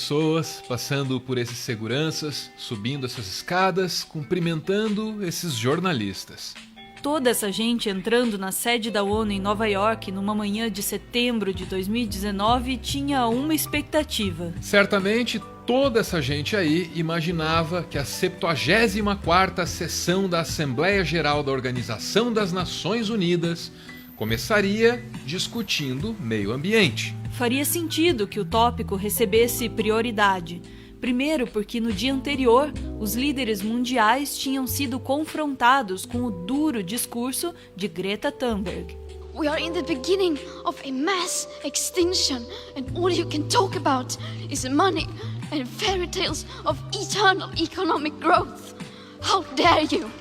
pessoas passando por esses seguranças, subindo essas escadas, cumprimentando esses jornalistas. Toda essa gente entrando na sede da ONU em Nova York numa manhã de setembro de 2019 tinha uma expectativa. Certamente toda essa gente aí imaginava que a 74ª sessão da Assembleia Geral da Organização das Nações Unidas começaria discutindo meio ambiente. Faria sentido que o tópico recebesse prioridade. Primeiro, porque no dia anterior, os líderes mundiais tinham sido confrontados com o duro discurso de Greta Thunberg. We are in the beginning of a mass extinction, and all you can talk about is money and fairy tales of eternal economic growth. How dare you?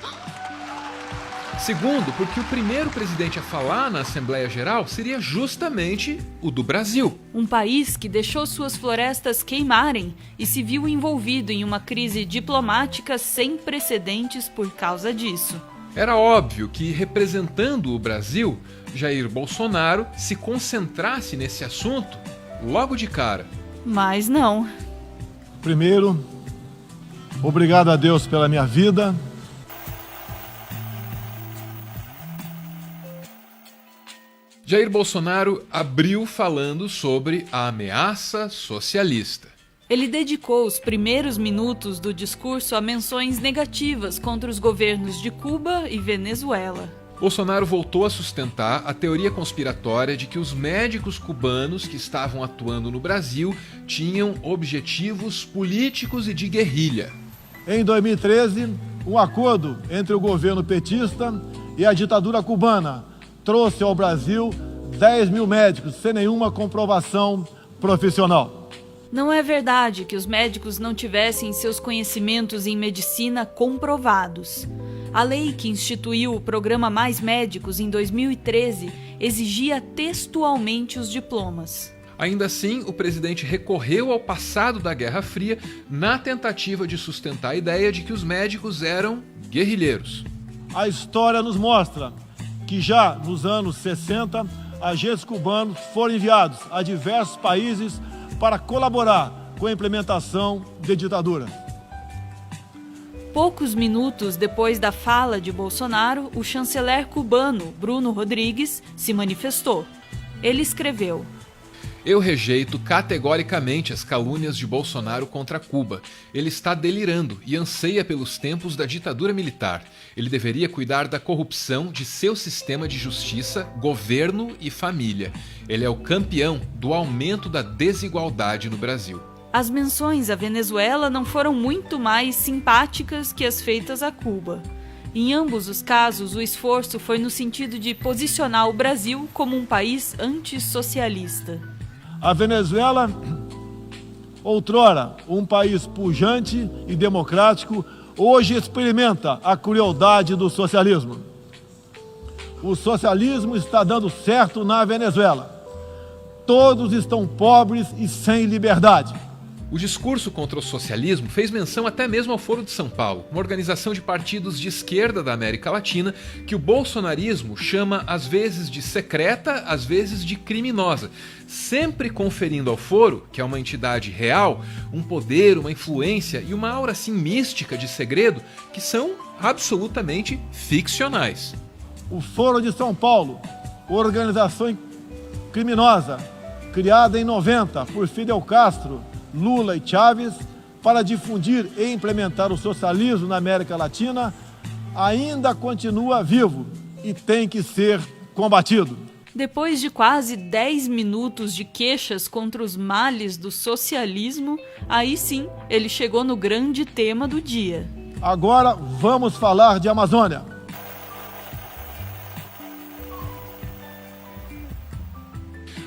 Segundo, porque o primeiro presidente a falar na Assembleia Geral seria justamente o do Brasil. Um país que deixou suas florestas queimarem e se viu envolvido em uma crise diplomática sem precedentes por causa disso. Era óbvio que, representando o Brasil, Jair Bolsonaro se concentrasse nesse assunto logo de cara. Mas não. Primeiro, obrigado a Deus pela minha vida. Jair Bolsonaro abriu falando sobre a ameaça socialista. Ele dedicou os primeiros minutos do discurso a menções negativas contra os governos de Cuba e Venezuela. Bolsonaro voltou a sustentar a teoria conspiratória de que os médicos cubanos que estavam atuando no Brasil tinham objetivos políticos e de guerrilha. Em 2013, um acordo entre o governo petista e a ditadura cubana trouxe ao Brasil 10 mil médicos sem nenhuma comprovação profissional. Não é verdade que os médicos não tivessem seus conhecimentos em medicina comprovados. A lei que instituiu o programa Mais Médicos em 2013 exigia textualmente os diplomas. Ainda assim, o presidente recorreu ao passado da Guerra Fria na tentativa de sustentar a ideia de que os médicos eram guerrilheiros. A história nos mostra que já nos anos 60, agentes cubanos foram enviados a diversos países para colaborar com a implementação de ditadura. Poucos minutos depois da fala de Bolsonaro, o chanceler cubano, Bruno Rodrigues, se manifestou. Ele escreveu: Eu rejeito categoricamente as calúnias de Bolsonaro contra Cuba. Ele está delirando e anseia pelos tempos da ditadura militar. Ele deveria cuidar da corrupção de seu sistema de justiça, governo e família. Ele é o campeão do aumento da desigualdade no Brasil. As menções à Venezuela não foram muito mais simpáticas que as feitas a Cuba. Em ambos os casos, o esforço foi no sentido de posicionar o Brasil como um país antissocialista. A Venezuela, outrora um país pujante e democrático, hoje experimenta a crueldade do socialismo. O socialismo está dando certo na Venezuela. Todos estão pobres e sem liberdade. O discurso contra o socialismo fez menção até mesmo ao Foro de São Paulo, uma organização de partidos de esquerda da América Latina que o bolsonarismo chama às vezes de secreta, às vezes de criminosa, sempre conferindo ao Foro, que é uma entidade real, um poder, uma influência e uma aura assim mística de segredo que são absolutamente ficcionais. O Foro de São Paulo, organização criminosa, criada em 90 por Fidel Castro, Lula e Chávez, para difundir e implementar o socialismo na América Latina, ainda continua vivo e tem que ser combatido. Depois de quase 10 minutos de queixas contra os males do socialismo, aí sim ele chegou no grande tema do dia. Agora vamos falar de Amazônia.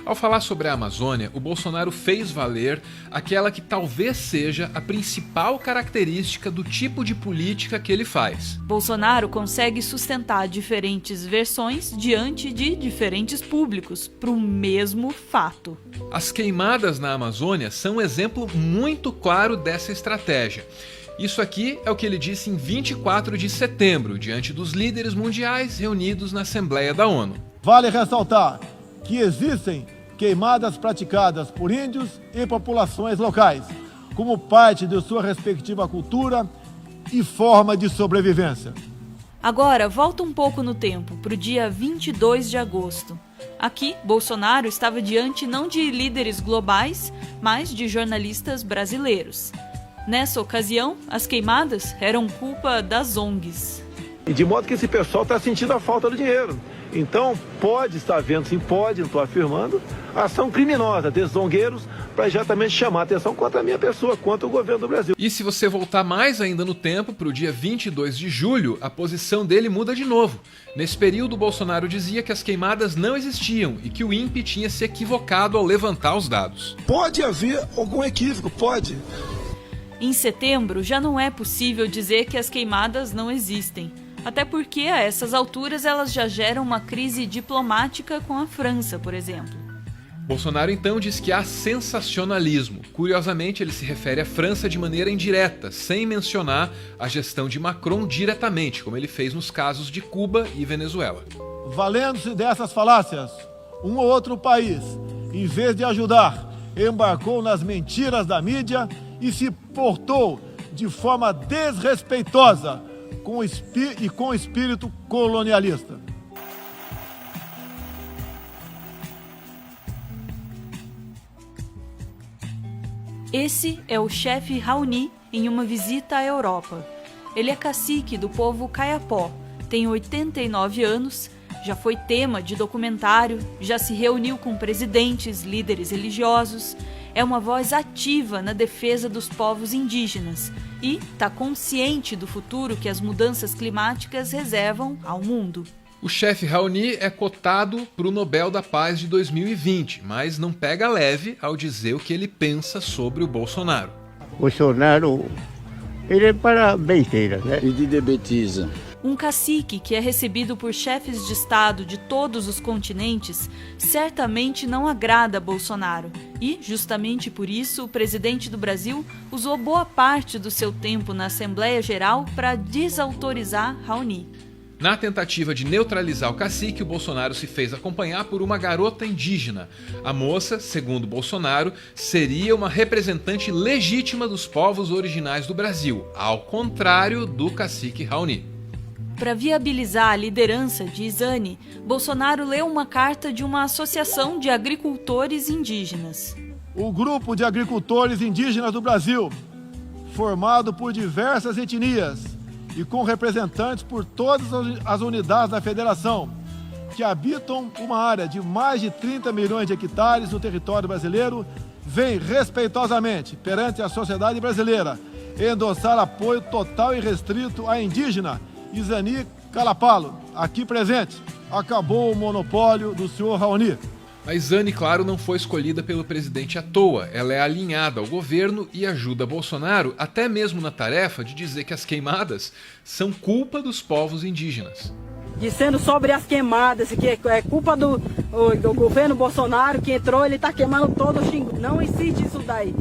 Ao falar sobre a Amazônia, o Bolsonaro fez valer aquela que talvez seja a principal característica do tipo de política que ele faz. Bolsonaro consegue sustentar diferentes versões diante de diferentes públicos para o mesmo fato. As queimadas na Amazônia são um exemplo muito claro dessa estratégia. Isso aqui é o que ele disse em 24 de setembro, diante dos líderes mundiais reunidos na Assembleia da ONU. Vale ressaltar que existem queimadas praticadas por índios e populações locais, como parte de sua respectiva cultura e forma de sobrevivência. Agora, volta um pouco no tempo, para o dia 22 de agosto. Aqui, Bolsonaro estava diante não de líderes globais, mas de jornalistas brasileiros. Nessa ocasião, as queimadas eram culpa das ONGs. E de modo que esse pessoal está sentindo a falta do dinheiro. Então, pode estar havendo, sim, pode, não estou afirmando, ação criminosa desses zongueiros para exatamente chamar a atenção contra a minha pessoa, contra o governo do Brasil. E se você voltar mais ainda no tempo, para o dia 22 de julho, a posição dele muda de novo. Nesse período, Bolsonaro dizia que as queimadas não existiam e que o INPE tinha se equivocado ao levantar os dados. Pode haver algum equívoco, pode. Em setembro, já não é possível dizer que as queimadas não existem. Até porque, a essas alturas, elas já geram uma crise diplomática com a França, por exemplo. Bolsonaro então diz que há sensacionalismo. Curiosamente, ele se refere à França de maneira indireta, sem mencionar a gestão de Macron diretamente, como ele fez nos casos de Cuba e Venezuela. Valendo-se dessas falácias, um ou outro país, em vez de ajudar, embarcou nas mentiras da mídia e se portou de forma desrespeitosa com o espírito colonialista. Esse é o chefe Raoni em uma visita à Europa. Ele é cacique do povo Kayapó, tem 89 anos, já foi tema de documentário, já se reuniu com presidentes, líderes religiosos, é uma voz ativa na defesa dos povos indígenas e está consciente do futuro que as mudanças climáticas reservam ao mundo. O chefe Raoni é cotado para o Nobel da Paz de 2020, mas não pega leve ao dizer o que ele pensa sobre o Bolsonaro. Bolsonaro, ele é para besteira, né? E de betiza. Um cacique que é recebido por chefes de Estado de todos os continentes certamente não agrada a Bolsonaro. E, justamente por isso, o presidente do Brasil usou boa parte do seu tempo na Assembleia Geral para desautorizar Raoni. Na tentativa de neutralizar o cacique, o Bolsonaro se fez acompanhar por uma garota indígena. A moça, segundo Bolsonaro, seria uma representante legítima dos povos originais do Brasil, ao contrário do cacique Raoni. Para viabilizar a liderança de Izani, Bolsonaro leu uma carta de uma associação de agricultores indígenas. O grupo de agricultores indígenas do Brasil, formado por diversas etnias e com representantes por todas as unidades da federação, que habitam uma área de mais de 30 milhões de hectares no território brasileiro, vem respeitosamente perante a sociedade brasileira endossar apoio total e restrito à indígena Izani Calapalo, aqui presente. Acabou o monopólio do senhor Raoni. A Izani, claro, não foi escolhida pelo presidente à toa. Ela é alinhada ao governo e ajuda Bolsonaro até mesmo na tarefa de dizer que as queimadas são culpa dos povos indígenas. Dizendo sobre as queimadas, que é culpa do governo Bolsonaro que entrou, ele está queimando todo o Xingu. Não existe isso daí.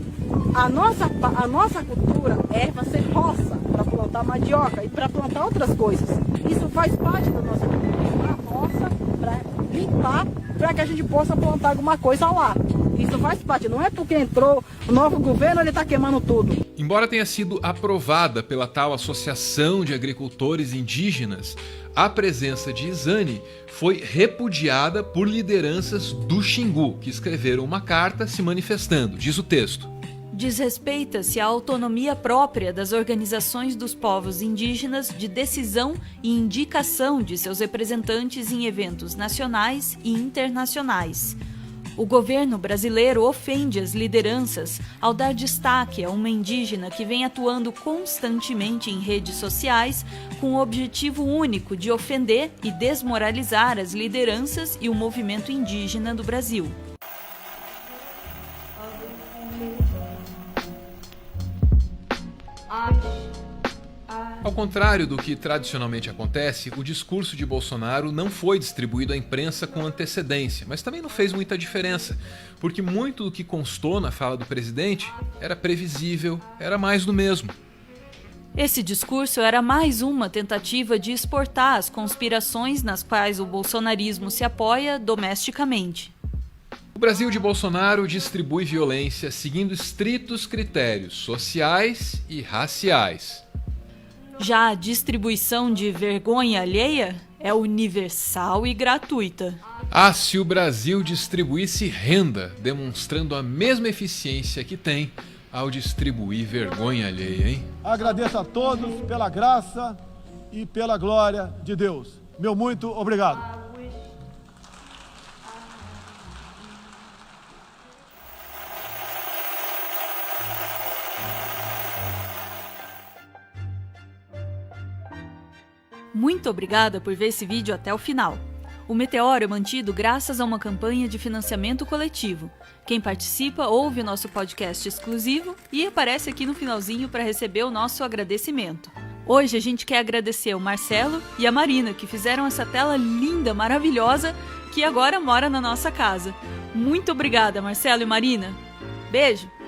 A nossa cultura é você roça para plantar mandioca e para plantar outras coisas. Isso faz parte da nossa cultura. A roça para limpar, para que a gente possa plantar alguma coisa lá. Isso faz parte, não é porque entrou o novo governo, ele está queimando tudo. Embora tenha sido aprovada pela tal Associação de Agricultores Indígenas, a presença de Izani foi repudiada por lideranças do Xingu, que escreveram uma carta se manifestando, diz o texto. Desrespeita-se a autonomia própria das organizações dos povos indígenas de decisão e indicação de seus representantes em eventos nacionais e internacionais. O governo brasileiro ofende as lideranças ao dar destaque a uma indígena que vem atuando constantemente em redes sociais com o objetivo único de ofender e desmoralizar as lideranças e o movimento indígena do Brasil. Ao contrário do que tradicionalmente acontece, o discurso de Bolsonaro não foi distribuído à imprensa com antecedência, mas também não fez muita diferença, porque muito do que constou na fala do presidente era previsível, era mais do mesmo. Esse discurso era mais uma tentativa de exportar as conspirações nas quais o bolsonarismo se apoia domesticamente. O Brasil de Bolsonaro distribui violência seguindo estritos critérios sociais e raciais. Já a distribuição de vergonha alheia é universal e gratuita. Ah, se o Brasil distribuísse renda, demonstrando a mesma eficiência que tem ao distribuir vergonha alheia, hein? Agradeço a todos pela graça e pela glória de Deus. Meu muito obrigado. Muito obrigada por ver esse vídeo até o final. O Meteoro é mantido graças a uma campanha de financiamento coletivo. Quem participa ouve o nosso podcast exclusivo e aparece aqui no finalzinho para receber o nosso agradecimento. Hoje a gente quer agradecer o Marcelo e a Marina, que fizeram essa tela linda, maravilhosa, que agora mora na nossa casa. Muito obrigada, Marcelo e Marina. Beijo!